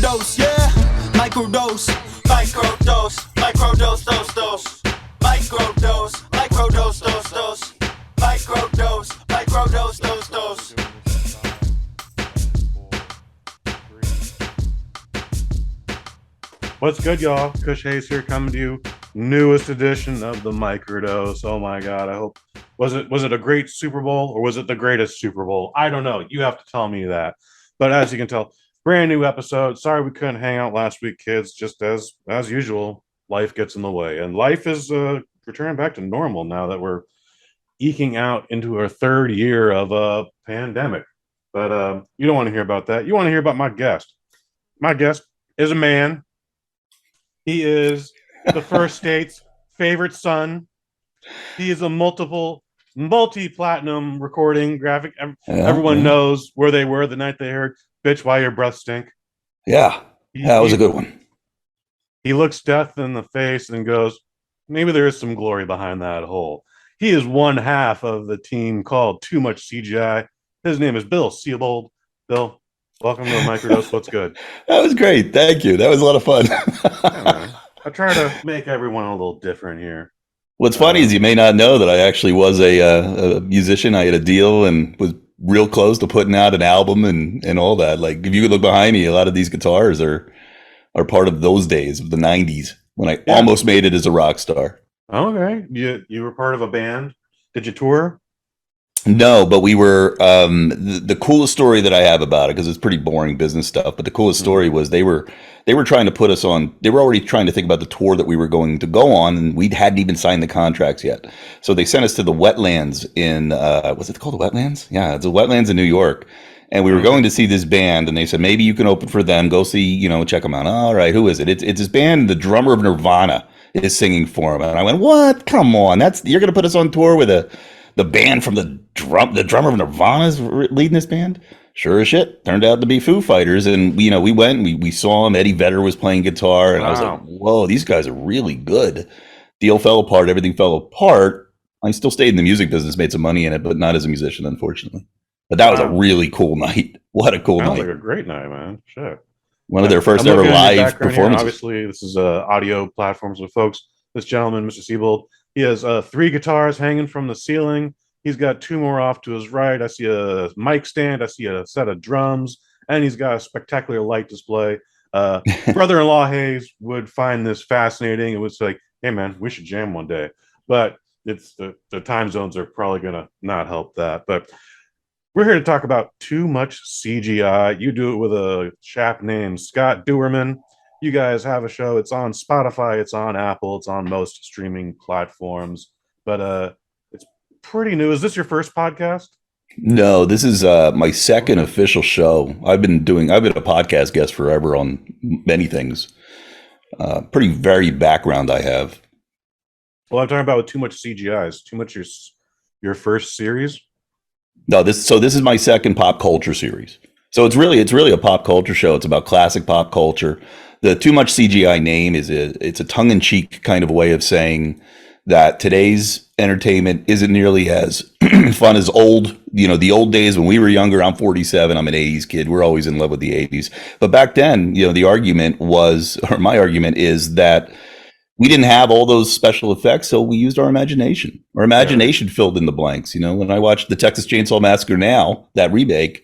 Microdose, yeah. Microdose, microdose, microdose, dose. Microdose, microdose, dose. Microdose, microdose, dose. What's good, y'all? Kush Hayes here, coming to you. Newest edition of the Microdose. Oh my God! I hope was it a great Super Bowl or was it the greatest Super Bowl? I don't know. You have to tell me that. But as you can tell, brand new episode. Sorry we couldn't hang out last week, kids. Just as usual, life gets in the way, and life is returning back to normal now that we're eking out into our third year of a pandemic. But you don't want to hear about that. You want to hear about my guest. My guest is a man. He is the first state's favorite son. He is a multi-platinum recording graphic. Everyone knows where they were the night they heard "Bitch, Why Your Breath Stink." Yeah, that was a good one. He looks death in the face and goes, maybe there is some glory behind that hole. He is one half of the team called Too Much CGI. His name is Bill Sebald. Bill, welcome to the Microdose. What's good? That was great. Thank you. That was a lot of fun. Yeah, I try to make everyone a little different here. What's funny is you may not know that I actually was a musician. I had a deal and was real close to putting out an album and all that. Like, if you could look behind me, a lot of these guitars are part of those days of the 90s when I almost made it as a rock star. Okay. You were part of a band. Did you tour? No, but we were, the coolest story that I have about it, because it's pretty boring business stuff, but the coolest story was they were trying to put us on, they were already trying to think about the tour that we were going to go on, and we hadn't even signed the contracts yet. So they sent us to the wetlands in, was it called the wetlands? Yeah, it's the wetlands in New York. And we were going to see this band, and they said, maybe you can open for them, go see, check them out. All right, who is it? It's this band, the drummer of Nirvana is singing for them. And I went, what? Come on, you're going to put us on tour with the band from the drummer of Nirvana is leading this band? Sure as shit. Turned out to be Foo Fighters. And, we went and we saw him. Eddie Vedder was playing guitar. And I was like, whoa, these guys are really good. Deal fell apart. Everything fell apart. I still stayed in the music business, made some money in it, but not as a musician, unfortunately. But that was a really cool night. What a cool night. Sounds like a great night, man. Shit. One of their first ever live performances. Obviously, this is audio platforms with folks. This gentleman, Mr. Sebald, he has 3 guitars hanging from the ceiling. He's got 2 more off to his right. I see a mic stand. I see a set of drums. And he's got a spectacular light display. Brother-in-law Hayes would find this fascinating. It was like, hey, man, we should jam one day. But it's the time zones are probably going to not help that. But we're here to talk about Too Much CGI. You do it with a chap named Scott Duerman. You guys have a show. It's on Spotify. It's on Apple. It's on most streaming platforms. But it's pretty new. Is this your first podcast? No, this is my second official show. I've been a podcast guest forever on many things. Pretty varied background I have. Well, I'm talking about with Too Much CGI. Is Too Much your first series? No, this is my second pop culture series. So it's really a pop culture show. It's about classic pop culture. The Too Much CGI name it's a tongue-in-cheek kind of way of saying that today's entertainment isn't nearly as fun as the old days when we were younger. I'm 47. I'm an 80s kid. We're always in love with the 80s. But back then, my argument is that we didn't have all those special effects, so we used our imagination. Our imagination filled in the blanks. When I watch the Texas Chainsaw Massacre now, that remake,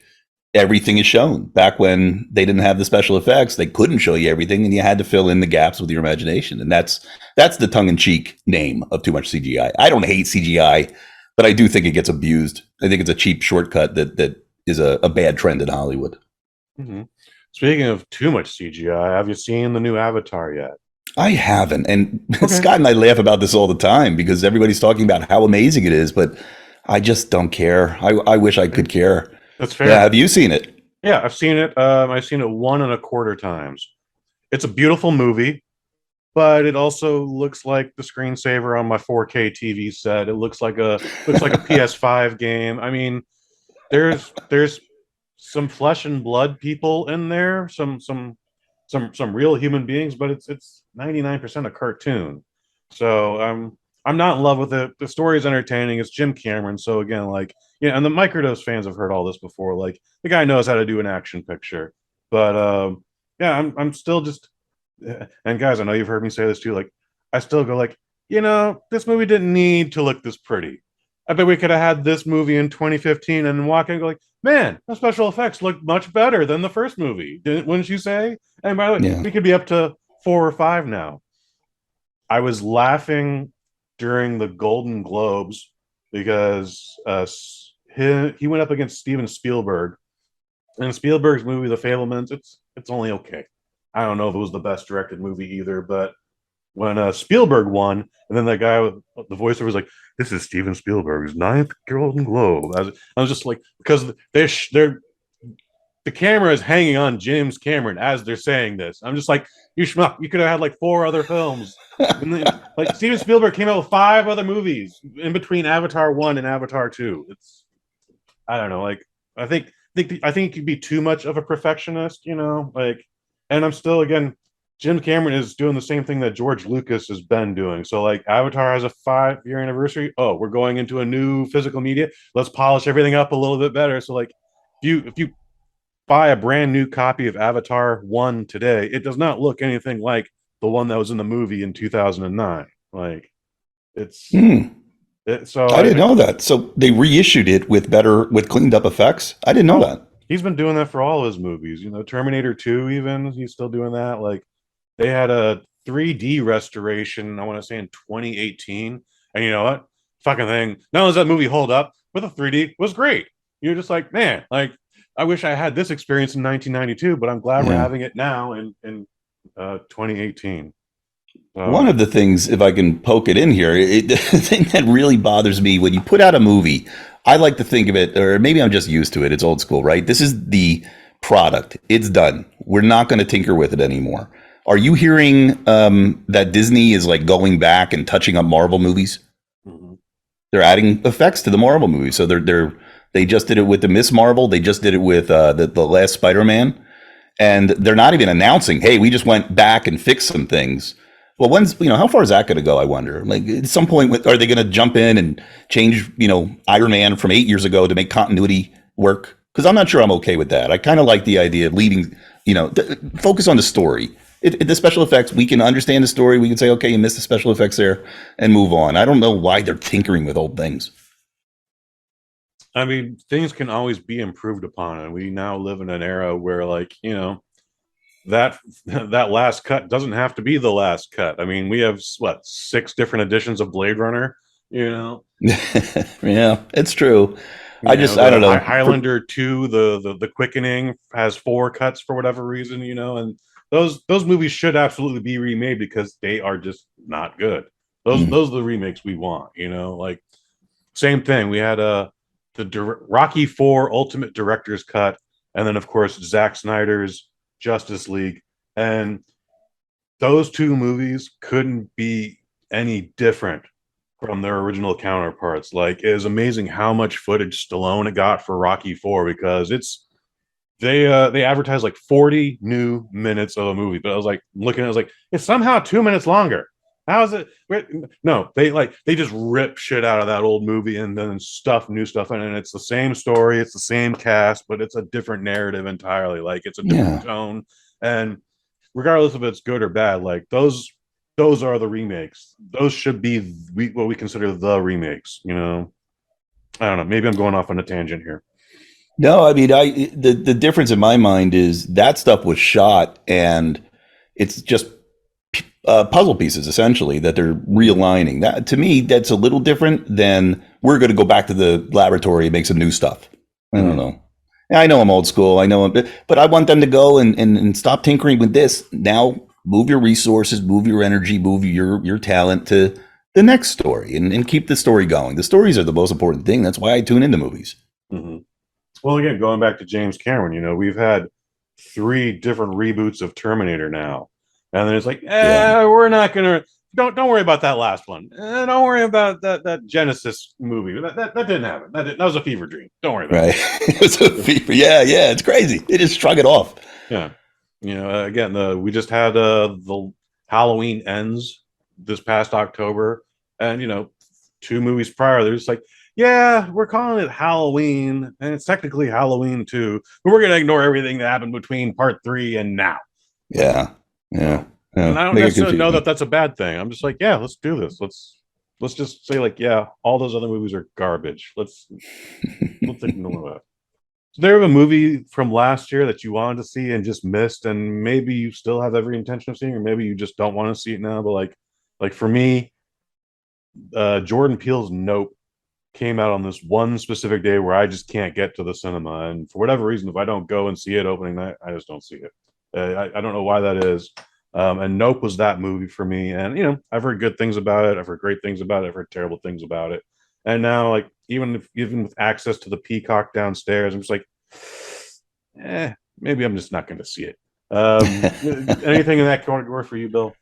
everything is shown. Back when they didn't have the special effects, they couldn't show you everything, and you had to fill in the gaps with your imagination. And that's the tongue-in-cheek name of Too Much CGI. I don't hate CGI, but I do think it gets abused. I think it's a cheap shortcut that is a bad trend in Hollywood. Mm-hmm. Speaking of Too Much CGI, have you seen the new Avatar yet? I haven't. And Scott and I laugh about this all the time because everybody's talking about how amazing it is, but I just don't care. I wish I could care. That's fair. Yeah, have you seen it? Yeah, I've seen it. I've seen it 1.25 times. It's a beautiful movie, but it also looks like the screensaver on my 4K TV set. It looks like a PS5 game. I mean, there's some flesh and blood people in there, some real human beings, but it's 99% a cartoon. So I'm not in love with it. The story is entertaining. It's Jim Cameron, so again, and the Microdose fans have heard all this before. Like, the guy knows how to do an action picture, but yeah, I'm still just, and guys, I know you've heard me say this too. Like, I still go like, this movie didn't need to look this pretty. I bet we could have had this movie in 2015 and walk in and go like, man, the special effects look much better than the first movie. Wouldn't you say? And by the way, Yeah. we could be up to 4 or 5 now. I was laughing during the Golden Globes because he went up against Steven Spielberg, and Spielberg's movie The Fabelmans. It's only okay. I don't know if it was the best directed movie either, but when Spielberg won, and then that guy with the voiceover was like, "This is Steven Spielberg's 9th Golden Globe." I was just like, because they're the camera is hanging on James Cameron as they're saying this. I'm just like, you schmuck, you could have had like 4 other films. And then, like, Steven Spielberg came out with 5 other movies in between Avatar 1 and Avatar 2. It's, I don't know, like, I think it could be too much of a perfectionist, like, and I'm still, again, Jim Cameron is doing the same thing that George Lucas has been doing. So, like, Avatar has a 5-year anniversary. Oh, we're going into a new physical media. Let's polish everything up a little bit better. So, like, if you buy a brand new copy of Avatar 1 today, it does not look anything like the one that was in the movie in 2009. Like, it's so I didn't know that. So they reissued it with cleaned up effects. I didn't know that. He's been doing that for all his movies. Terminator 2, even, he's still doing that. Like, they had a 3D restoration, I want to say in 2018. And you know what? Fucking thing. Not only does that movie hold up, but the 3D was great. You're just like, man, like, I wish I had this experience in 1992, but I'm glad we're having it now in 2018. One of the things, if I can poke it in here, the thing that really bothers me when you put out a movie, I like to think of it, or maybe I'm just used to it. It's old school, right? This is the product. It's done. We're not going to tinker with it anymore. Are you hearing that Disney is like going back and touching up Marvel movies? Mm-hmm. They're adding effects to the Marvel movies. So they just did it with the Miss Marvel. They just did it with the last Spider-Man. And they're not even announcing, hey, we just went back and fixed some things. Well, how far is that going to go, I wonder? Like, at some point, are they going to jump in and change, Iron Man from 8 years ago to make continuity work? Because I'm not sure I'm okay with that. I kind of like the idea of leaving, focus on the story. The special effects, we can understand the story. We can say, okay, you missed the special effects there, and move on. I don't know why they're tinkering with old things. I mean, things can always be improved upon, and we now live in an era where, like, that last cut doesn't have to be the last cut. I mean, we have 6 different editions of Blade Runner. Yeah, it's true. I don't know. Highlander 2, the Quickening has 4 cuts for whatever reason, and those movies should absolutely be remade because they are just not good. Those are the remakes we want, like, same thing. We had Rocky 4 Ultimate Director's Cut, and then of course Zack Snyder's Justice League, and those 2 movies couldn't be any different from their original counterparts. Like, it is amazing how much footage Stallone got for Rocky 4, because they advertised like 40 new minutes of a movie, but I was like looking at it, I was like, it's somehow 2 minutes longer. How is it? No, they just rip shit out of that old movie and then new stuff in it. And it's the same story, it's the same cast, but it's a different narrative entirely. Like, it's a different tone. And regardless if it's good or bad, like, those are the remakes. Those should be what we consider the remakes. I don't know. Maybe I'm going off on a tangent here. No, I mean, the difference in my mind is that stuff was shot, and it's just puzzle pieces essentially that they're realigning. That, to me, that's a little different than we're going to go back to the laboratory and make some new stuff. I don't know. I know I'm old school. I know, but I want them to go and stop tinkering with this. Now, move your resources, move your energy, move your talent to the next story, and keep the story going. The stories are the most important thing. That's why I tune into movies. Mm-hmm. Well, again, going back to James Cameron, we've had 3 different reboots of Terminator now. And then it's like, we're not gonna. Don't worry about that last one. Don't worry about that Genesis movie. That didn't happen. That was a fever dream. Don't worry about it. It was a fever. Yeah, it's crazy. They just shrug it off. Yeah, again, we just had the Halloween Ends this past October, and 2 movies prior, they're just like, yeah, we're calling it Halloween, and it's technically Halloween 2, but we're gonna ignore everything that happened between part 3 and now. Yeah. Yeah. And Yeah. I don't Make it necessarily know confusing. that that's a bad thing. I'm just like, yeah, let's do this. Let's just say like, yeah, all those other movies are garbage. Let's ignore that. Is there a movie from last year that you wanted to see and just missed, and maybe you still have every intention of seeing, or maybe you just don't want to see it now? But like for me, Jordan Peele's Nope came out on this one specific day where I just can't get to the cinema, and for whatever reason, if I don't go and see it opening night, I just don't see it. I don't know why that is. And Nope was that movie for me. And I've heard good things about it. I've heard great things about it. I've heard terrible things about it. And now, like even with access to the Peacock downstairs, I'm just like, maybe I'm just not going to see it. Anything in that category for you, Bill?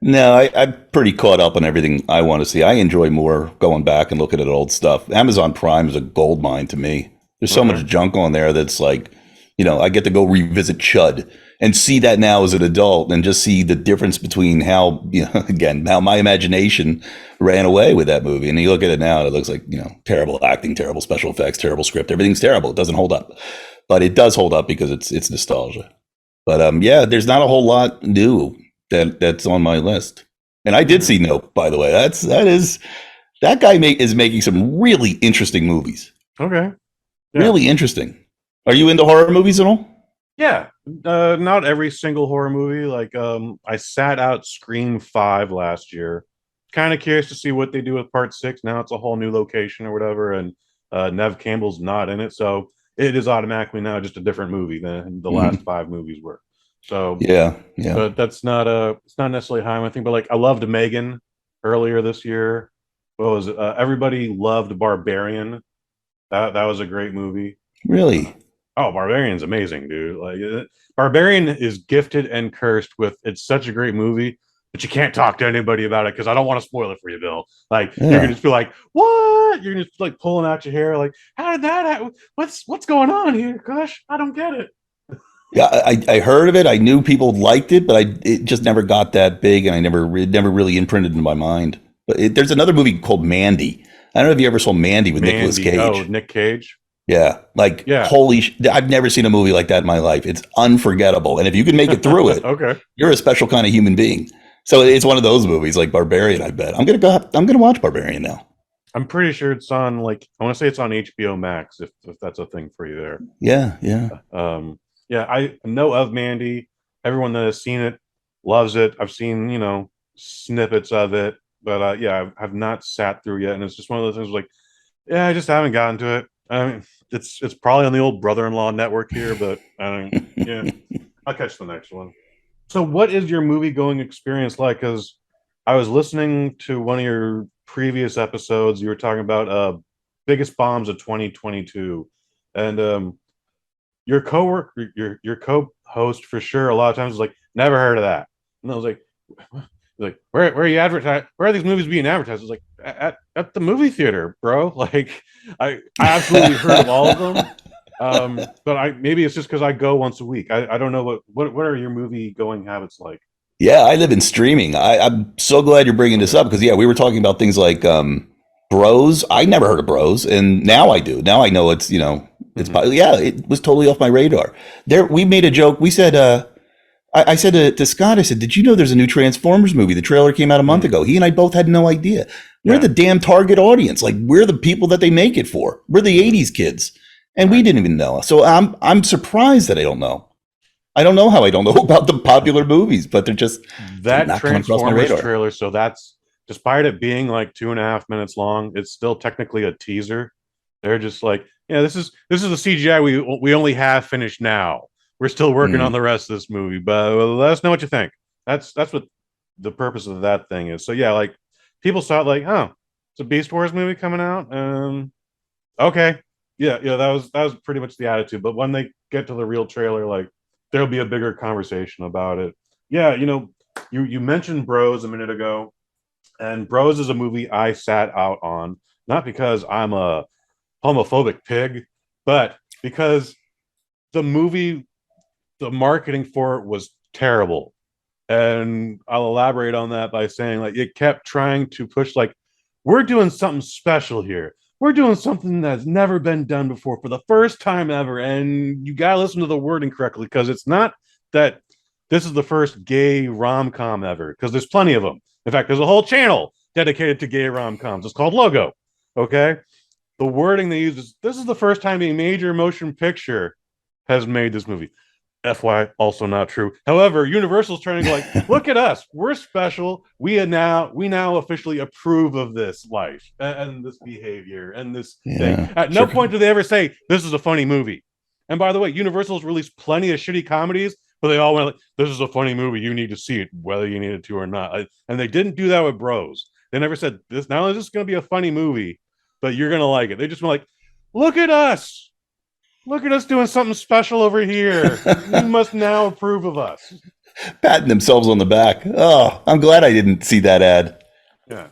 No, I'm pretty caught up on everything I want to see. I enjoy more going back and looking at old stuff. Amazon Prime is a gold mine to me. There's so Okay. much junk on there that's like, I get to go revisit Chud and see that now as an adult and just see the difference between how, again, how my imagination ran away with that movie. And you look at it now and it looks like, terrible acting, terrible special effects, terrible script. Everything's terrible. It doesn't hold up. But it does hold up because it's nostalgia. But yeah, there's not a whole lot new that's on my list. And I did see Nope, by the way. That guy is making some really interesting movies. Okay. Yeah. Really interesting. Are you into horror movies at all? Yeah, not every single horror movie. Like, I sat out Scream 5 last year. Kind of curious to see what they do with Part 6. Now it's a whole new location or whatever, and Nev Campbell's not in it, so it is automatically now just a different movie than the last Mhm. 5 movies were. So, Yeah, yeah. but that's not it's not necessarily high on my thing. But like, I loved Megan earlier this year. What was it? Everybody loved Barbarian. That was a great movie. Really? Oh, Barbarian's amazing, dude. Like, Barbarian is gifted and cursed with it's such a great movie, but you can't talk to anybody about it because I don't want to spoil it for you, Bill. Like, you're gonna Yeah. just be like, "What?" You're gonna just like pulling out your hair, like, "How did that happen? What's going on here? Gosh, I don't get it." Yeah, I heard of it. I knew people liked it, but it just never got that big, and it never really imprinted in my mind. But there's another movie called Mandy. I don't know if you ever saw Mandy with Nicolas Mandy. Oh, Cage. Nick Cage. Yeah, like Yeah. holy! I've never seen a movie like that in my life. It's unforgettable, and if you can make it through it, Okay. you're a special kind of human being. So it's one of those movies like Barbarian. I bet I'm gonna watch Barbarian now. I'm pretty sure it's on like I want to say it's on HBO Max if that's a thing for you there. Yeah, yeah. Yeah, I know of Mandy. Everyone that has seen it loves it. I've seen, snippets of it, but yeah, I've not sat through yet. And it's just one of those things like, yeah, I just haven't gotten to it. I mean, it's probably on the old brother-in-law network here, but yeah, I'll catch the next one. So, what is your movie going experience like? Because I was listening to one of your previous episodes. You were talking about biggest bombs of 2022, and your coworker, your co-host for sure, a lot of times was like, never heard of that. And I was like, where are you advertised? Where are these movies being advertised? I was like, at the movie theater, bro. Like, I absolutely heard of all of them. But maybe it's just because I go once a week. I don't know what are your movie going habits like? Yeah, I live in streaming. I'm so glad you're bringing this up because yeah, we were talking about things like Bros. I never heard of Bros, and now I do. Now I know it's yeah, it was totally off my radar. There, we made a joke. We said, I said to Scott, I said, did you know there's a new Transformers movie? The trailer came out a month ago. He and I both had no idea. We're Yeah. the damn target audience. Like we're the people that they make it for. We're the '80s kids, and we didn't even know. So I'm surprised that I don't know. I don't know how I don't know about the popular movies, but they're That not coming across my Transformers radar. trailer. So that's despite it being like 2.5 minutes long, it's still technically a teaser. They're just like, yeah, this is the CGI we only have finished now. We're still working on Mm. the rest of this movie, but let us know what you think. That's what the purpose of that thing is. So yeah, like people saw it like, oh, it's a Beast Wars movie coming out. Okay, yeah, that was pretty much the attitude. But when they get to the real trailer, like there'll be a bigger conversation about it. Yeah, you mentioned Bros a minute ago, and Bros is a movie I sat out on, not because I'm a homophobic pig, but because the movie, the marketing for it was terrible. And I'll elaborate on that by saying like it kept trying to push like we're doing something special here. We're doing something that's never been done before for the first time ever. And you gotta listen to the wording correctly because it's not that this is the first gay rom-com ever, because there's plenty of them. In fact, there's a whole channel dedicated to gay rom-coms. It's called Logo. Okay. The wording they use is, this is the first time a major motion picture has made this movie. FY, also not true. However, Universal's trying to go like, look at us, we're special. We now officially approve of this life and this behavior and this thing. At no point do they ever say this is a funny movie. And by the way, Universal's released plenty of shitty comedies, but they all went like, this is a funny movie, you need to see it, whether you needed to or not. And they didn't do that with Bros. They never said this. Not only is this going to be a funny movie, but you're going to like it. They just went like, look at us. Look at us doing something special over here. You must now approve of us. Patting themselves on the back. Oh, I'm glad I didn't see that ad. Yeah.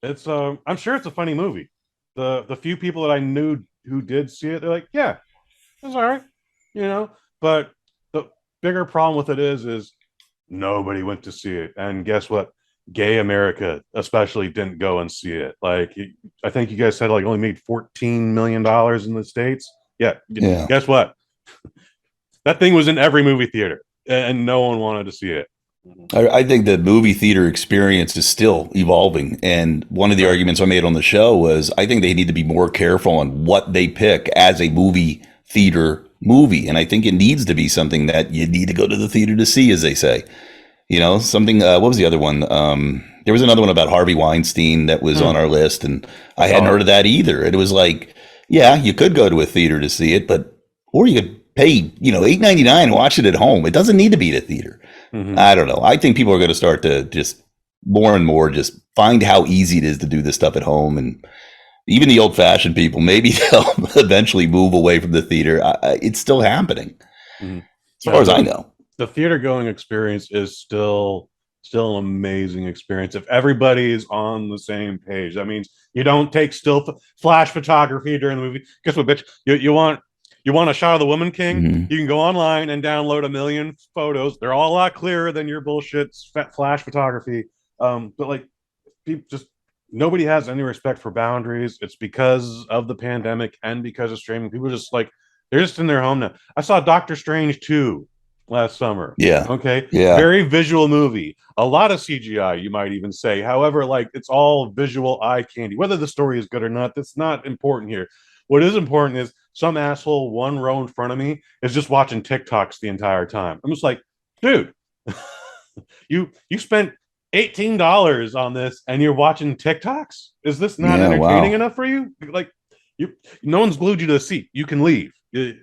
It's I'm sure it's a funny movie. The few people that I knew who did see it, they're like, yeah, it's all right. You know, but the bigger problem with it is nobody went to see it. And guess what? Gay America especially didn't go and see it. Like, I think you guys said like only made $14 million in the States. Yeah. Guess what? That thing was in every movie theater, and no one wanted to see it. I think the movie theater experience is still evolving. And one of the arguments I made on the show was I think they need to be more careful on what they pick as a movie theater movie. And I think it needs to be something that you need to go to the theater to see, as they say. You know, something, what was the other one? There was another one about Harvey Weinstein that was on our list, and I hadn't heard of that either. It was like, yeah, you could go to a theater to see it, or you could pay, $8.99 and watch it at home. It doesn't need to be at a theater. Mm-hmm. I don't know. I think people are going to start to just more and more just find how easy it is to do this stuff at home. And even the old fashioned people, maybe they'll eventually move away from the theater. It's still happening, as far as I know. The theater going experience is still an amazing experience. If everybody's on the same page, that means you don't take still flash photography during the movie. Guess what, bitch? You want a shot of the Woman King? Mm-hmm. You can go online and download 1 million photos. They're all a lot clearer than your bullshit flash photography. But like, people just, nobody has any respect for boundaries. It's because of the pandemic and because of streaming. People just like, they're just in their home now. I saw Doctor Strange 2 last summer. Yeah. Okay. Yeah. Very visual movie. A lot of CGI, you might even say. However, like, it's all visual eye candy. Whether the story is good or not, that's not important here. What is important is some asshole 1 row in front of me is just watching TikToks the entire time. I'm just like, dude, you spent $18 on this and you're watching TikToks? Is this not entertaining enough for you? Like, no one's glued you to the seat. You can leave.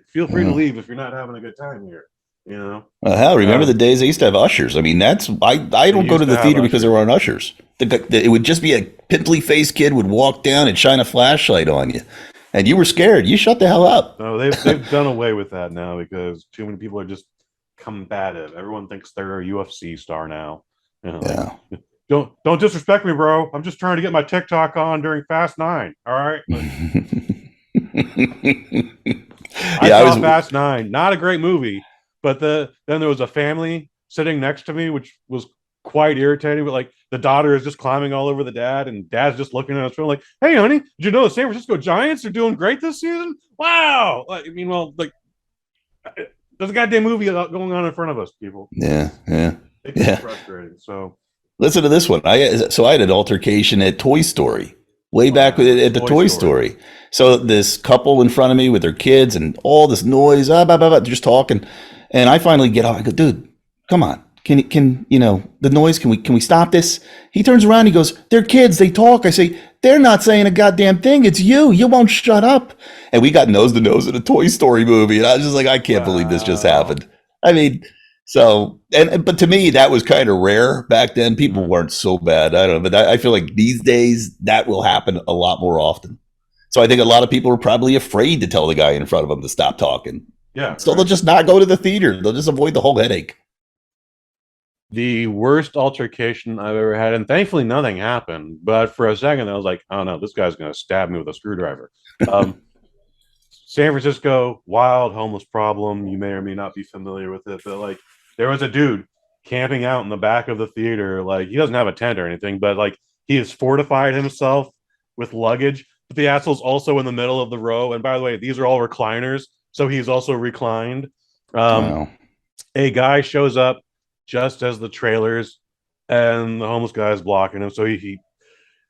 Feel free to leave if you're not having a good time here. Hell, remember the days they used to have ushers? I mean, I don't go to the theater because there weren't ushers. It would just be a pimply faced kid would walk down and shine a flashlight on you, and you were scared. You shut the hell up. No, they've done away with that now because too many people are just combative. Everyone thinks they're a UFC star now. Yeah. Don't disrespect me, bro. I'm just trying to get my TikTok on during Fast 9. All right. I saw Fast 9. Not a great movie. But then there was a family sitting next to me, which was quite irritating. But like, the daughter is just climbing all over the dad, and dad's just looking at us, like, "Hey, honey, did you know the San Francisco Giants are doing great this season? Wow!" Like, I mean, well, like, there's a goddamn movie going on in front of us, people. Yeah. It's frustrating. So, listen to this one. I had an altercation at Toy Story way back at the Toy Story. So this couple in front of me with their kids and all this noise, just talking. And I finally get out. I go, dude, come on. Can the noise, can we stop this? He turns around, he goes, they're kids, they talk. I say, they're not saying a goddamn thing. It's you. You won't shut up. And we got nose to nose in a Toy Story movie. And I was just like, I can't believe this just happened. I mean, but to me, that was kind of rare back then. People weren't so bad. I don't know. But I feel like these days that will happen a lot more often. So I think a lot of people are probably afraid to tell the guy in front of them to stop talking. Yeah. So they'll just not go to the theater. They'll just avoid the whole headache. The worst altercation I've ever had, and thankfully nothing happened, but for a second I was like, oh no, this guy's going to stab me with a screwdriver. San Francisco, wild homeless problem. You may or may not be familiar with it, but like, there was a dude camping out in the back of the theater. Like, he doesn't have a tent or anything, but like, he has fortified himself with luggage. But the asshole's also in the middle of the row. And by the way, these are all recliners, so he's also reclined. Wow. A guy shows up just as the trailers, and the homeless guy is blocking him. So he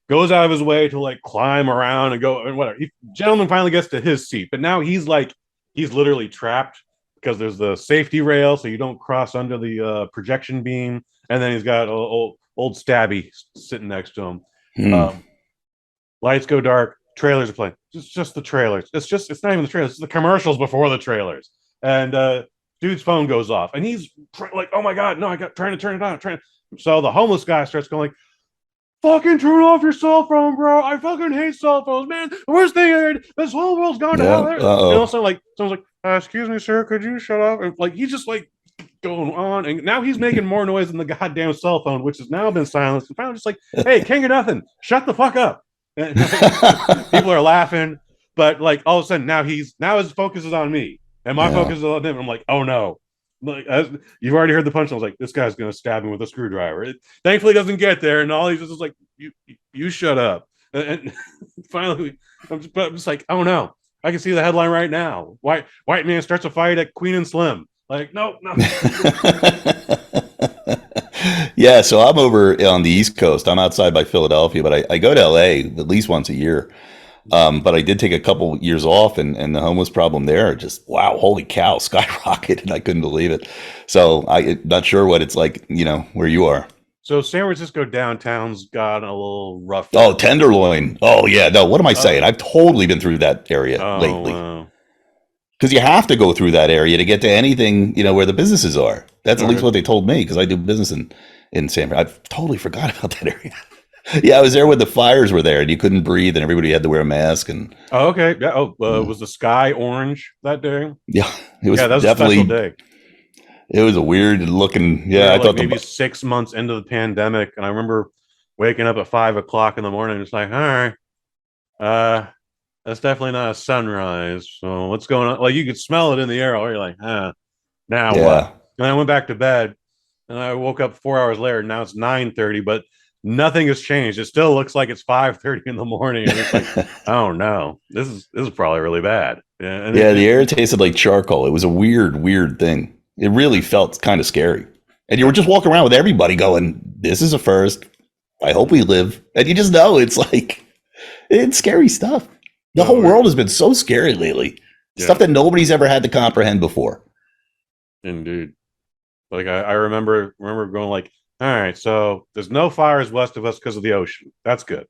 goes out of his way to like climb around and go and whatever. Gentleman finally gets to his seat, but now he's literally trapped because there's the safety rail, so you don't cross under the projection beam, and then he's got old Stabby sitting next to him. Lights go dark. Trailers are playing. It's just the trailers. It's not even the trailers. It's the commercials before the trailers. And dude's phone goes off, and he's like, "Oh my god, no! Trying to turn it on." So the homeless guy starts going like, "Fucking turn off your cell phone, bro! I fucking hate cell phones, man. The worst thing I heard. This whole world's gone to hell." And also, like, someone's like, "Excuse me, sir, could you shut up?" And like, he's just like going on, and now he's making more noise than the goddamn cell phone, which has now been silenced. And finally, just like, "Hey, king of nothing, shut the fuck up." People are laughing, but like all of a sudden now his focus is on me, and my focus is on him. I'm like, oh no. Like, you've already heard the punch. I was like, this guy's gonna stab me with a screwdriver. It thankfully doesn't get there, and all he's just like, you shut up. And finally, I'm just like, oh no, I can see the headline right now. White man starts a fight at Queen and Slim. Like, no. Yeah, so I'm over on the East Coast. I'm outside by Philadelphia, but I go to LA at least once a year. But I did take a couple years off, and the homeless problem there just, wow, holy cow, skyrocketed. I couldn't believe it. So I'm not sure what it's like, where you are. So San Francisco downtown's got a little rough. Oh, Tenderloin. Oh, yeah. No, what am I saying? I've totally been through that area lately. Wow. Because you have to go through that area to get to anything, where the businesses are. That's at least what they told me, because I do business in San Francisco. I've totally forgot about that area. Yeah, I was there when the fires were there, and you couldn't breathe, and everybody had to wear a mask. And okay, yeah. Was the sky orange that day? Yeah, it was. Yeah, that was definitely a special day. It was a weird looking. Yeah, I thought maybe 6 months into the pandemic, and I remember waking up at 5 o'clock in the morning. It's like, all right, that's definitely not a sunrise. So what's going on? Like, you could smell it in the air. Or you're like, now what? And I went back to bed, and I woke up 4 hours later. Now it's 9:30, but nothing has changed. It still looks like it's 5:30 in the morning. And it's like, oh no, this is probably really bad. Yeah, the air tasted like charcoal. It was a weird thing. It really felt kind of scary. And you were just walking around with everybody going, this is a first. I hope we live. And you just know it's scary stuff. The whole world has been so scary lately. Yeah. Stuff that nobody's ever had to comprehend before. Indeed. Like I remember going like, all right, so there's no fires west of us because of the ocean. That's good.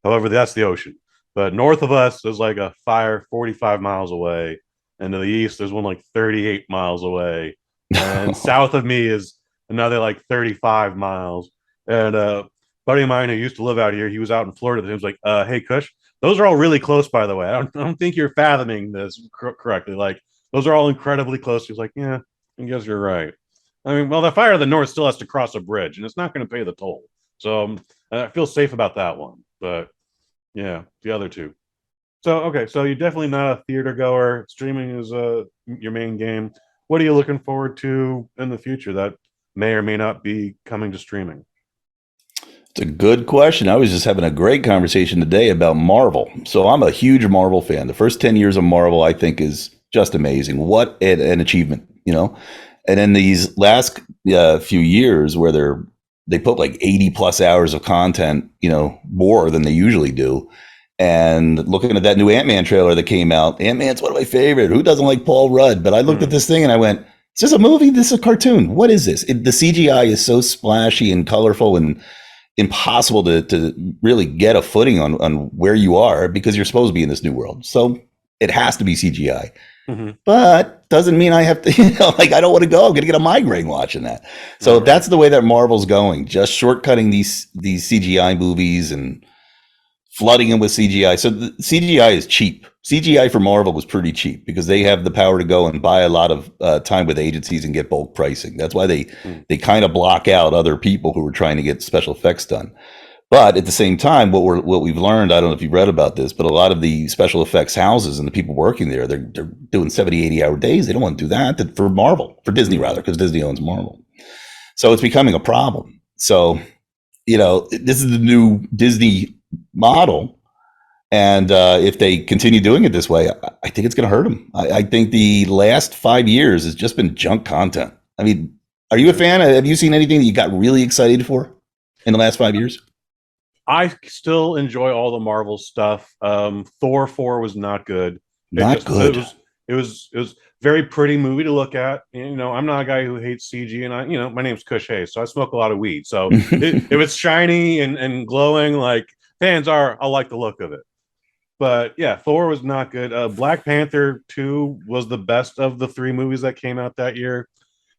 However, that's the ocean. But north of us, there's like a fire 45 miles away. And to the east, there's one like 38 miles away. And south of me is another like 35 miles. And a buddy of mine who used to live out here, he was out in Florida. He was like, hey, Kush, those are all really close, by the way. I don't think you're fathoming this correctly. Like, those are all incredibly close. He was like, yeah, I guess you're right. I mean, well, the fire of the north still has to cross a bridge, and it's not going to pay the toll. So I feel safe about that one. But yeah, the other two. So, okay, so you're definitely not a theater goer. Streaming is your main game. What are you looking forward to in the future that may or may not be coming to streaming? It's a good question. I was just having a great conversation today about Marvel. So I'm a huge Marvel fan. The first 10 years of Marvel, I think, is just amazing. What an achievement, And in these last few years where they put like 80 plus hours of content, more than they usually do. And looking at that new Ant-Man trailer that came out, Ant-Man's one of my favorite. Who doesn't like Paul Rudd? But I looked at this thing and I went, is this a movie? This is a cartoon. What is this? The CGI is so splashy and colorful and impossible to really get a footing on where you are because you're supposed to be in this new world. So it has to be CGI. Mm-hmm. But doesn't mean I have to, I don't want to go. I'm going to get a migraine watching that. So if that's the way that Marvel's going, just shortcutting these CGI movies and flooding them with CGI. So the CGI is cheap. CGI for Marvel was pretty cheap because they have the power to go and buy a lot of time with agencies and get bulk pricing. That's why they kind of block out other people who are trying to get special effects done. But at the same time, what we've learned, I don't know if you've read about this, but a lot of the special effects houses and the people working there, they're doing 70, 80-hour days. They don't want to do that for Marvel, for Disney rather, because Disney owns Marvel. So it's becoming a problem. So, this is the new Disney model. And if they continue doing it this way, I think it's going to hurt them. I think the last 5 years has just been junk content. I mean, Are you a fan? Have you seen anything that you got really excited for in the last 5 years? I still enjoy all the Marvel stuff. Thor 4 was not good. Not good. It was very pretty movie to look at. And, you know, I'm not a guy who hates CG, and my name's Kush Hayes, so I smoke a lot of weed. So if it's shiny and glowing like fans are, I like the look of it. But yeah, Thor was not good. Black Panther 2 was the best of the 3 movies that came out that year.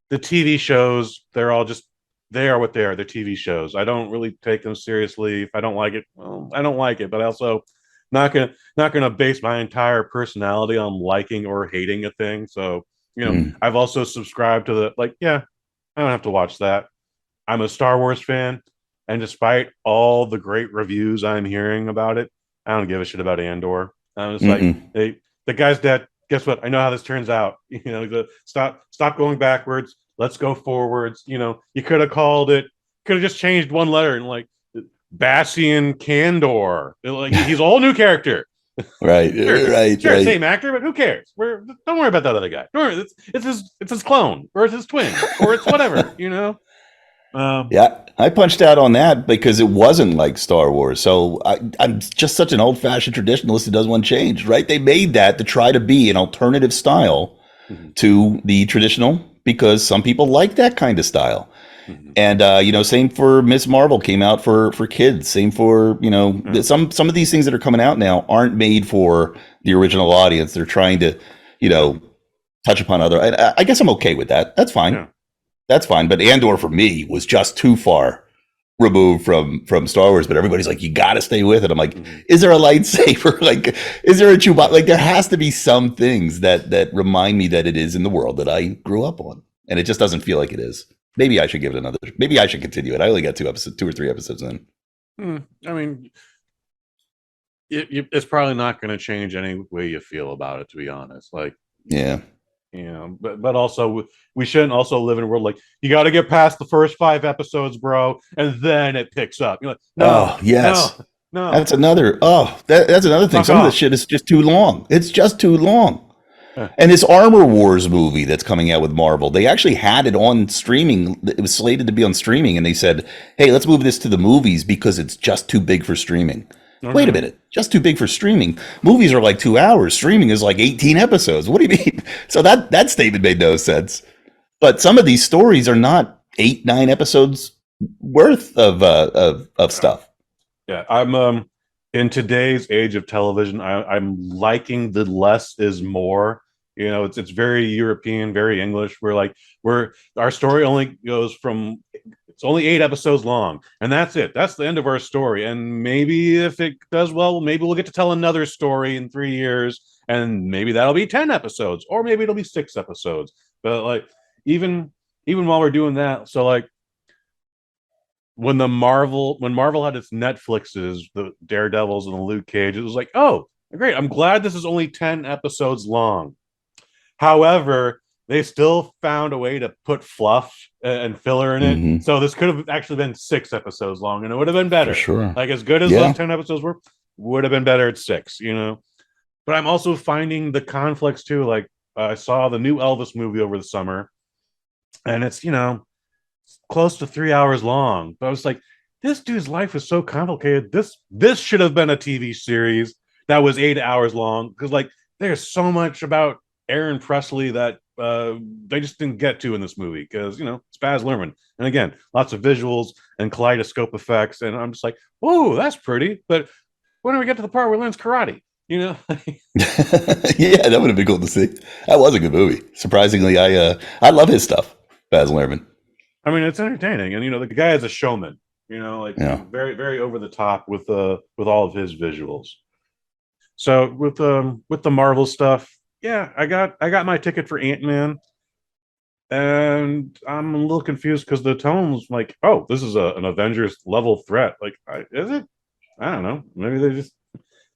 The TV shows, they are what they are. They're TV shows. I don't really take them seriously. If I don't like it, well, I don't like it. But I also not gonna base my entire personality on liking or hating a thing. So, I've also subscribed to yeah, I don't have to watch that. I'm a Star Wars fan, and despite all the great reviews I'm hearing about it, I don't give a shit about Andor. I'm just like, the guy's dead. Guess what? I know how this turns out. Stop going backwards. Let's go forwards. You could have called it. Could have just changed one letter and like Bassian Candor. Like he's a whole new character. Right, right. Same actor, but who cares? Don't worry about that other guy. Don't worry. It's his clone, or it's his twin, or it's whatever. Yeah, I punched out on that because it wasn't like Star Wars. So I'm just such an old-fashioned traditionalist who doesn't want change, right? They made that to try to be an alternative style to the traditional because some people like that kind of style. And same for Miss Marvel came out for kids. Same for some of these things that are coming out now aren't made for the original audience. They're trying to touch upon other. I guess I'm okay with that. That's fine. Yeah. That's fine. But Andor for me was just too far removed from Star Wars. But everybody's like, you got to stay with it. I'm like, is there a lightsaber? Like, is there a Chewbacca? Like, there has to be some things that remind me that it is in the world that I grew up on, and it just doesn't feel like it is. Maybe I should give it another. Maybe I should continue it. I only got 2 or 3 episodes in. I mean, it's probably not going to change any way you feel about it, to be honest. Like, yeah. But also we shouldn't also live in a world like you got to get past the first 5 episodes, bro, and then it picks up. You're like, no, yes, no. That's another. That's another thing. Some of this shit is just too long. It's just too long. And this Armor Wars movie that's coming out with Marvel, they actually had it on streaming. It was slated to be on streaming, and they said, "Hey, let's move this to the movies because it's just too big for streaming." Okay. Wait a minute, just too big for streaming? Movies are like 2 hours. Streaming is like 18 episodes. What do you mean? So that statement made no sense. But some of these stories are not 8-9 episodes worth of stuff. Yeah, I'm in today's age of television, I'm liking the less is more. It's very European, very English. Our story only goes from it's only 8 episodes long, and that's it. That's the end of our story. And maybe if it does well, maybe we'll get to tell another story in 3 years, and maybe that'll be 10 episodes, or maybe it'll be 6 episodes. But like even while we're doing that, so like when Marvel had its Netflixes, the Daredevils and the Luke Cage, it was like, oh, great. I'm glad this is only 10 episodes long. However, they still found a way to put fluff and filler in it. So this could have actually been 6 episodes long, and it would have been better. For sure. Like as good as those 10 episodes would have been better at 6, But I'm also finding the conflicts too. Like I saw the new Elvis movie over the summer, and it's, close to 3 hours long. But I was like, this dude's life is so complicated. This should have been a TV series that was 8 hours long, because like there's so much about Aaron Presley that they just didn't get to in this movie because it's Baz Luhrmann, and again, lots of visuals and kaleidoscope effects, and I'm just like, whoa, that's pretty. But when do we get to the part where he learns karate? Yeah, that would have been cool to see. That was a good movie. Surprisingly, I love his stuff, Baz Luhrmann. I mean, it's entertaining, and the guy is a showman. Very, very over the top with all of his visuals. So with the Marvel stuff, yeah, I got my ticket for Ant-Man, and I'm a little confused because the tone's like, oh, this is an Avengers level threat. Like, is it? I don't know. Maybe they just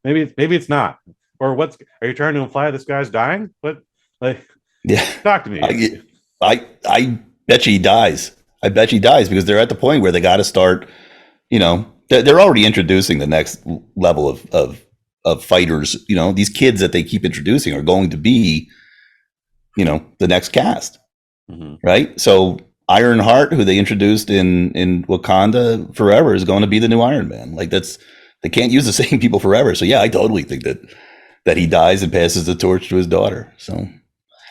maybe it's not. Or are you trying to imply this guy's dying? But like, yeah, talk to me. I bet you he dies. I bet he dies because they're at the point where they got to start. They're already introducing the next level of fighters. These kids that they keep introducing are going to be, the next cast, right? So Ironheart, who they introduced in Wakanda Forever, is going to be the new Iron Man. Like they can't use the same people forever. So yeah, I totally think that he dies and passes the torch to his daughter. So,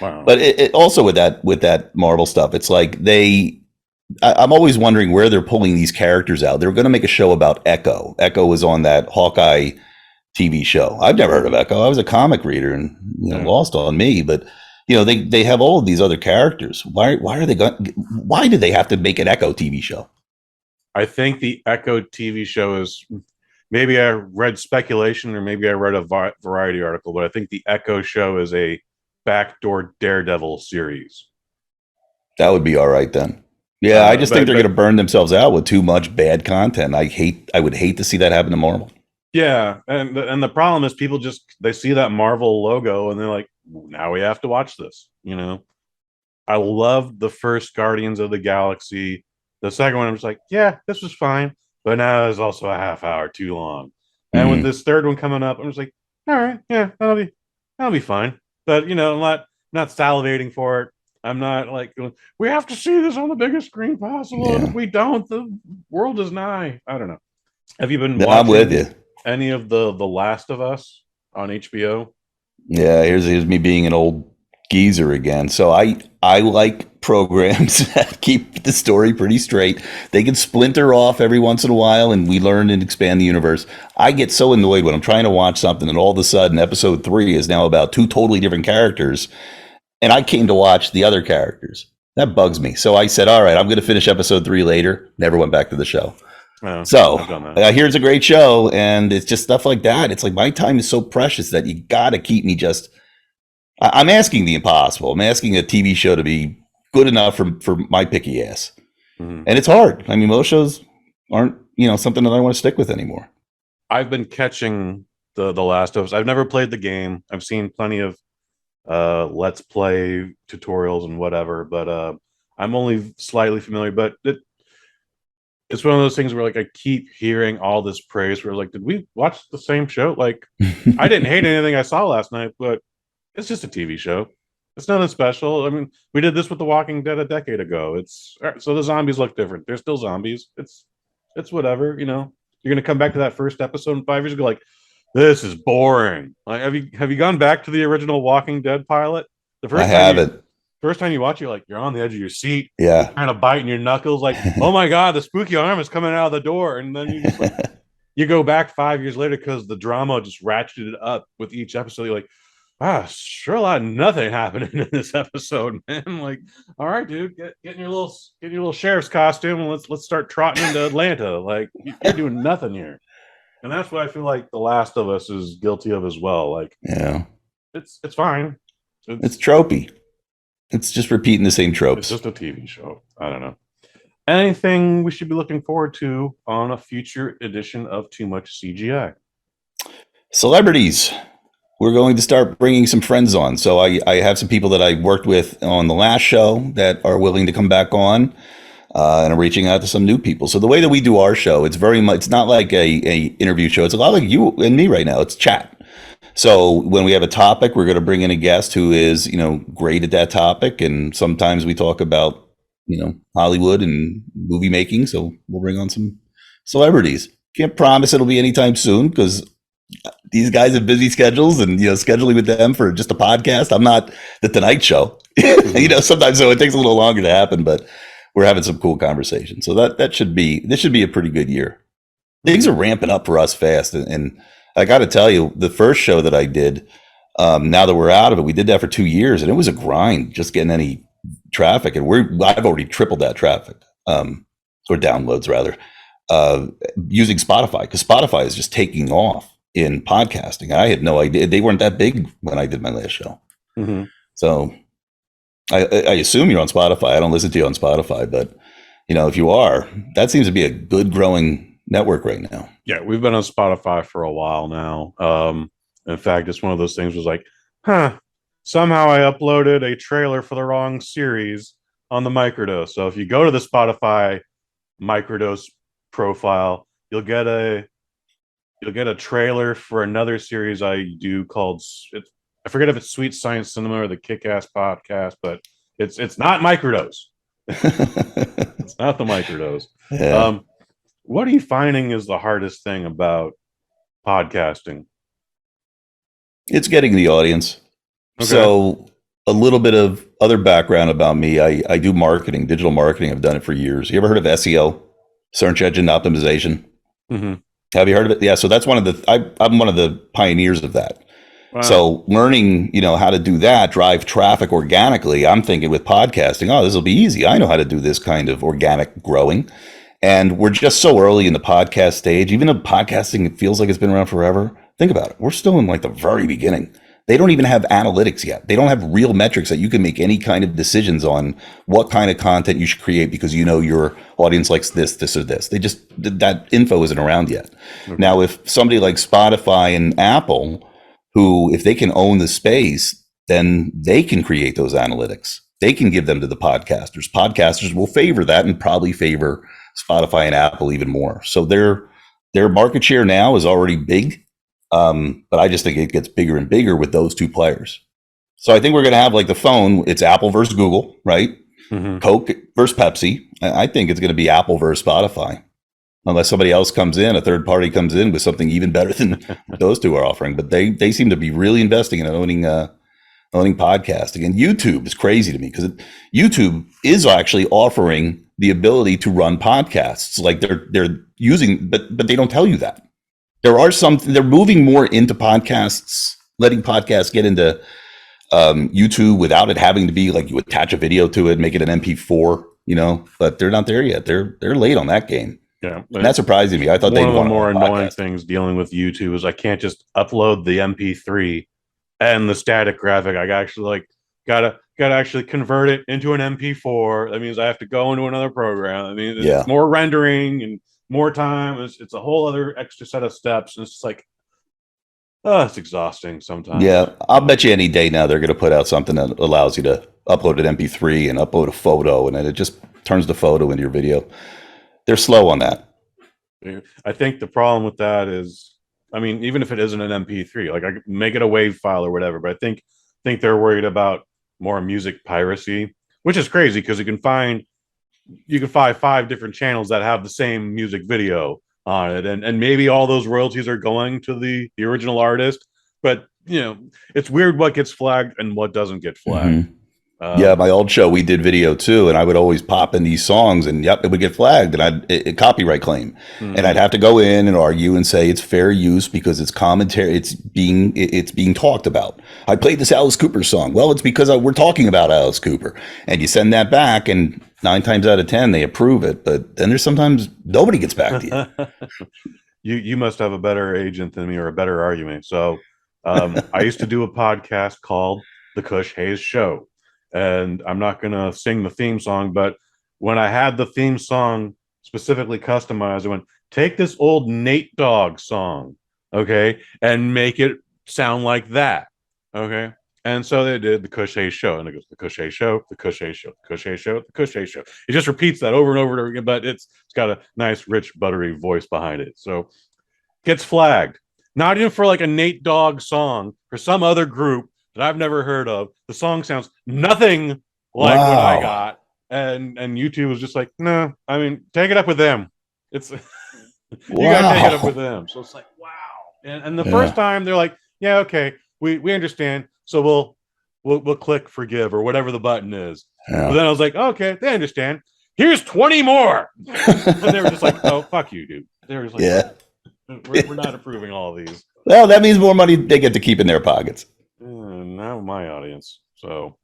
Wow. but it also with that Marvel stuff, it's like I'm always wondering where they're pulling these characters out. They were going to make a show about Echo. Echo was on that Hawkeye TV show. I've never heard of Echo. I was a comic reader and lost on me. But they have all of these other characters. Why are they going? Why do they have to make an Echo TV show? I think the Echo TV show is, maybe I read speculation or maybe I read a Variety article, but I think the Echo show is a backdoor Daredevil series. That would be all right then. Yeah, I just think they're going to burn themselves out with too much bad content. I would hate to see that happen to Marvel. Yeah, and the problem is people they see that Marvel logo and they're like, now we have to watch this. I loved the first Guardians of the Galaxy. The second one, I was like, yeah, this was fine, but now it's also a half hour too long. And with this third one coming up, I'm just like, all right, yeah, that'll be fine. But I'm not salivating for it. I'm not like, we have to see this on the biggest screen possible. Yeah. And if we don't, the world is nigh. I don't know. Have you been watching I'm with you. Any of the Last of Us on HBO? Yeah, here's me being an old geezer again. So I like programs that keep the story pretty straight. They can splinter off every once in a while and we learn and expand the universe. I get so annoyed when I'm trying to watch something and all of a sudden episode 3 is now about 2 totally different characters. And I came to watch the other characters. That bugs me. So I said, all right, I'm going to finish episode 3 later. Never went back to the show. Oh, so here's a great show. And it's just stuff like that. It's like my time is so precious that you got to keep me I'm asking the impossible. I'm asking a TV show to be good enough for my picky ass. Mm-hmm. And it's hard. I mean, most shows aren't, something that I want to stick with anymore. I've been catching the Last of Us. I've never played the game. I've seen plenty of let's play tutorials and whatever, but I'm only slightly familiar. But it's one of those things where like I keep hearing all this praise where like, did we watch the same show? Like I didn't hate anything I saw last night, but it's just a TV show. It's nothing special. I mean, we did this with The Walking Dead a decade ago. So the zombies look different. They're still zombies. It's whatever, You're gonna come back to that first episode in 5 years and go like, this is boring. Like, have you gone back to the original Walking Dead pilot? I haven't. First time you watch, you're on the edge of your seat. Yeah. You're kind of biting your knuckles, like, oh my god, the spooky arm is coming out of the door, and then you just you go back 5 years later because the drama just ratcheted up with each episode. You're like, sure, a lot of nothing happening in this episode, man. Like, all right, dude, get in your little sheriff's costume and let's start trotting into Atlanta. Like, you're doing nothing here. And that's what I feel like The Last of Us is guilty of as well. Like, yeah, it's fine. It's tropey. It's just repeating the same tropes. It's just a TV show. I don't know. Anything we should be looking forward to on a future edition of Too Much CGI? Celebrities. We're going to start bringing some friends on. So I have some people that I worked with on the last show that are willing to come back on. And I'm reaching out to some new people. So the way that we do our show, it's not like a interview show. It's a lot like you and me right now. It's chat. So when we have a topic, we're going to bring in a guest who is, great at that topic. And sometimes we talk about, Hollywood and movie making. So we'll bring on some celebrities. Can't promise it'll be anytime soon because these guys have busy schedules and, scheduling with them for just a podcast. I'm not the Tonight Show, sometimes so it takes a little longer to happen, but we're having some cool conversations. So this should be a pretty good year. Things are ramping up for us fast. And I got to tell you, the first show that I did, now that we're out of it, we did that for 2 years and it was a grind just getting any traffic. And I've already tripled that traffic, or downloads rather, using Spotify, because Spotify is just taking off in podcasting. I had no idea they weren't that big when I did my last show. Mm-hmm. So I assume you're on Spotify. I don't listen to you on Spotify, but if you are, that seems to be a good growing network right now. Yeah, we've been on Spotify for a while now. In fact, it's one of those things was like, somehow I uploaded a trailer for the wrong series on the Microdose. So if you go to the Spotify Microdose profile, you'll get a trailer for another series I do called, I forget if it's Sweet Science Cinema or the Kick-Ass Podcast, but it's not Microdose. It's not the microdose. Yeah. What are you finding is the hardest thing about podcasting? It's getting the audience. Okay. So a little bit of other background about me. I do marketing, digital marketing. I've done it for years. You ever heard of SEO, search engine optimization? Mm-hmm. Have you heard of it? Yeah. So that's one of the, I'm one of the pioneers of that. Wow. So learning, how to do that, drive traffic organically. I'm thinking with podcasting, oh, this will be easy. I know how to do this kind of organic growing. And we're just so early in the podcast stage. Even though podcasting, it feels like it's been around forever. Think about it. We're still in like the very beginning. They don't even have analytics yet. They don't have real metrics that you can make any kind of decisions on what kind of content you should create because your audience likes this, or this. That info isn't around yet. Okay. Now, if somebody like Spotify and Apple, who, if they can own the space, then they can create those analytics. They can give them to the podcasters. Podcasters will favor that and probably favor Spotify and Apple even more. So their market share now is already big. But I just think it gets bigger and bigger with those two players. So I think we're going to have like the phone. It's Apple versus Google, right? Mm-hmm. Coke versus Pepsi. I think it's going to be Apple versus Spotify, unless somebody else comes in, a third party comes in with something even better than those two are offering. But they seem to be really investing in owning podcasting. And YouTube is crazy to me because YouTube is actually offering the ability to run podcasts. Like they're using, but they don't tell you that. They're moving more into podcasts, letting podcasts get into YouTube without it having to be like you attach a video to it, make it an MP4, but they're not there yet. They're late on that game. Yeah. And that surprised me. I thought one of the more annoying things dealing with YouTube is I can't just upload the MP3 and the static graphic. I actually gotta actually convert it into an MP4. That means I have to go into another program. I mean, it's more rendering and more time. It's a whole other extra set of steps. And it's just like, it's exhausting sometimes. Yeah, I'll bet you any day now they're going to put out something that allows you to upload an MP3 and upload a photo, and then it just turns the photo into your video. They're slow on that. I think the problem with that is, I mean, even if it isn't an MP3, like I make it a WAV file or whatever, but I think they're worried about more music piracy, which is crazy because you can find 5 different channels that have the same music video on it, and maybe all those royalties are going to the original artist, but it's weird what gets flagged and what doesn't get flagged. Mm-hmm. Yeah, my old show, we did video too, and I would always pop in these songs, and it would get flagged, and a copyright claim, and I'd have to go in and argue and say it's fair use because it's commentary, it's being talked about. I played this Alice Cooper song. Well, it's because we're talking about Alice Cooper, and you send that back, and 9 times out of 10 they approve it, but then there's sometimes nobody gets back to you. You must have a better agent than me or a better argument. So I used to do a podcast called The Kush Hayes Show. And I'm not going to sing the theme song, but when I had the theme song specifically customized, I went, take this old Nate Dogg song, okay, and make it sound like that, okay? And so they did the Kush Hayes Show, and it goes, the Kush Hayes Show, the Kush Hayes Show, the Kush Hayes Show, the Kush Hayes Show. It just repeats that over and over again, but it's got a nice, rich, buttery voice behind it. So gets flagged. Not even for like a Nate Dogg song, for some other group that I've never heard of. The song sounds nothing like what I got, and YouTube was just like, no. I mean, take it up with them. It's you gotta take it up with them. So it's like, wow. And the first time they're like, yeah, okay, we understand. So we'll click forgive or whatever the button is. Yeah. But then I was like, okay, they understand. Here's 20 more. And they were just like, oh, fuck you, dude. They were just like, yeah, we're not approving all of these. Well, that means more money they get to keep in their pockets. Not my audience. So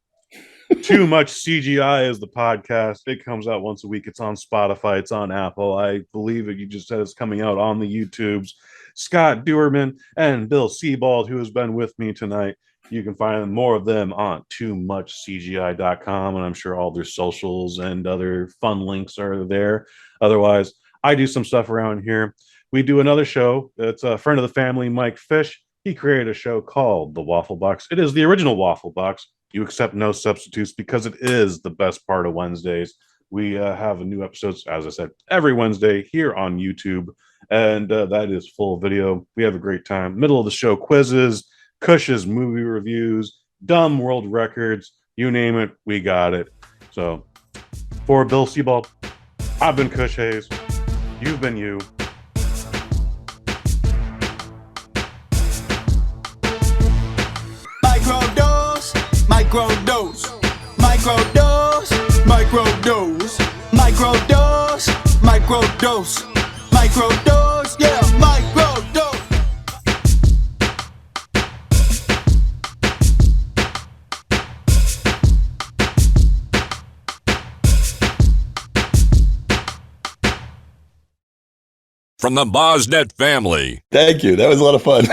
Too Much CGI is the podcast. It comes out once a week. It's on Spotify. It's on Apple. I believe it. You just said it's coming out on the YouTubes. Scott Duerman and Bill Sebald, who has been with me tonight. You can find more of them on TooMuchCGI.com, and I'm sure all their socials and other fun links are there. Otherwise, I do some stuff around here. We do another show. It's a friend of the family, Mike Fish. He created a show called The Waffle Box. It is the original Waffle Box. You accept no substitutes because it is the best part of Wednesdays. We have new episodes, as I said, every Wednesday here on YouTube, and that is full video. We have a great time. Middle of the show, quizzes, Kush's movie reviews, dumb world records, you name it, we got it. So For Bill Sebald, I've been Kush Hayes. You've been you. Microdose, microdose, microdose, microdose, microdose, microdose, microdose, yeah, microdose. From the Bosnet family. Thank you. That was a lot of fun.